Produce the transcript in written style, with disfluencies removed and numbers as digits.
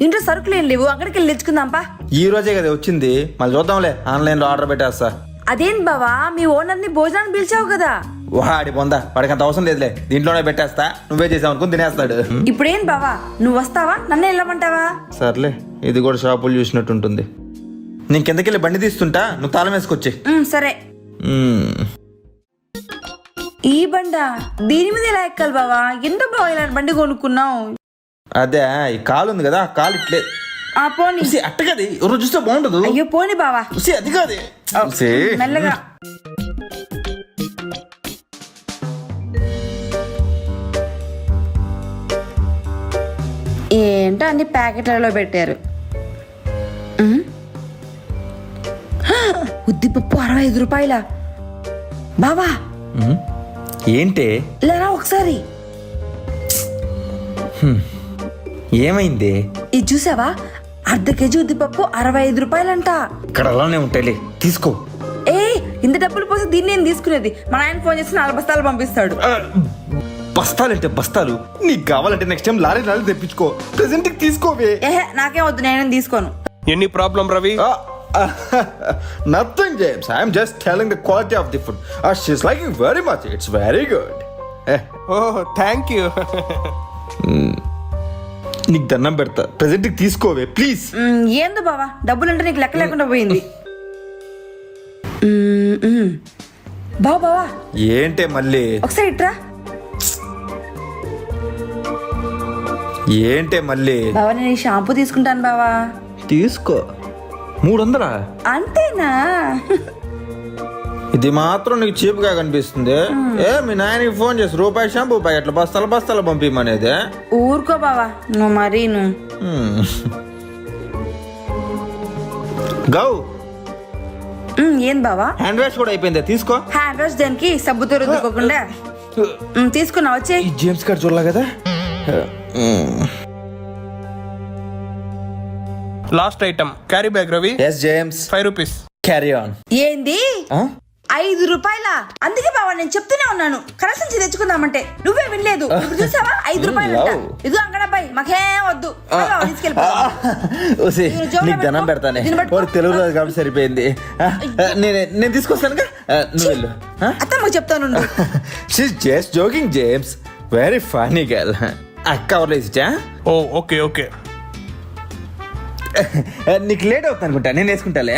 ఇంట్లో సరుకులు ఏం లేవు, అక్కడికి వెళ్ళి తెచ్చుకుందాంపా. ఈ రోజే కదా వచ్చింది, మళ్ళీ చూద్దాంలే, ఆన్లైన్ లో ఆర్డర్ పెట్టేస్తా. అదేం బావా, మీ ఓనర్ ని భోజనాన్ని పిలిచావు కదా. వాడి పొందా, వాడికి అంత అవసరం లేదులే, దీంట్లోనే పెట్టేస్తా, నువ్వే చేసావు అనుకుని తినేస్తాడు. ఇప్పుడేం బావా, నువ్వు వస్తావా, నన్ను వెళ్ళమంటావా? సర్లే, ఇది కూడా షాపులు చూసినట్టుంటుంది. నేను కిందకెళ్ళి బండి తీస్తుంటా, నువ్వు తాళం వేసుకొచ్చి. సరే. ఈ బండ దీని మీద ఎలా ఎక్కాలి బావా? ఎందుకు బావా ఇలాంటి బండి కొనుక్కున్నావు? అదే, ఈ కాలు ఉంది కదా, కాలు ఇట్లే. పోనీ. అట్ట కదా, ఎవరు చూస్తే బాగుండదు. అయ్యో పోనీ బావా. అది కాదు, మెల్లగా. ఏంటో అన్ని ప్యాకెట్లలో పెట్టారు. ఉద్దిపప్పు 65 రూపాయల. బావా ఏంటి లేరా ఒకసారి. ఏమైంది? ఇది చూసావా, అర్ధ కేజీ ఉద్దిపప్పు 65 రూపాయలంట. ఇక్కడ అలానే ఉంటాయి, తీసుకో. ఇంత డబ్బులు పోసి దీన్ని ఏం తీసుకునేది? మా ఆయన ఫోన్ చేసి 4 బస్తాలు పంపిస్తాడు. బస్తాలంటే బస్తాలు, నీకు కావాలంటే నెక్స్ట్ టైం లారీ తెప్పించుకో, ప్రెసెంట్ తీసుకోవే. నాకేం వద్దు, నేనేం తీసుకోను. Any problem Ravi? Nothing, James. I'm just telling the quality of the food. She's liking very much. It's very good. Oh thank you. నీకు దండం పెడతా, ప్రెసెంట్ తీసుకోవే ప్లీజ్. ఏందో బావా, డబ్బులంటే నీకు లెక్క లేకుండా పోయింది. బావా ఏంటే మళ్ళీ? ఒకసారి ఇట్రా. ఏంటే మళ్ళీ? బావా నేను ఈ షాంపూ తీసుకుంటాను బావా. తీసుకో. 300? అంతేనా? ఇది మాత్రం నీకు చీప్ గా కనిపిస్తుంది. మీ నాయనకి ఫోన్ చేసి రూపాయి షాంపూ ప్యాకెట్లు బస్తాలు పంపిమనేది. ఊరుకో బావా, నువ్వు మరీ గౌ. ఏం బావా? హ్యాండ్ వాష్ కూడా అయిపోయింది, తీసుకో. హ్యాండ్ వాష్ దానికి సబ్బుతో రుద్దుకోకుండా తీసుకున్నా. వచ్చే జేమ్స్ గారు చూడలా కదా. Last item carry bag Ravi. Yes James. 5 rupees. Carry on. ఏంది 5 రూపాయల? అందుకే బావా నేను చెప్తూనే ఉన్నాను, కరెన్సీ నుంచి తెచ్చుకుందామంటే నువ్వే వినలేదు. ఇప్పుడు చూసావా 5 రూపాయలు. ఇది అంగడబ్బాయి, మాకేం వద్దు, నీకు ధనం పెడతానే, తెలుగు రోజు కాబట్టి సరిపోయింది. నేను తీసుకొస్తానుగా, నువ్వు వెళ్ళు. అత్తమ్మకు చెప్తాను. She's just joking James, very funny girl. అక్క ఎవరు ఇచ్చా? Oh okay okay. నీకు లేట్ అవుతుంది అనుకుంటా, నేను వేసుకుంటాలే.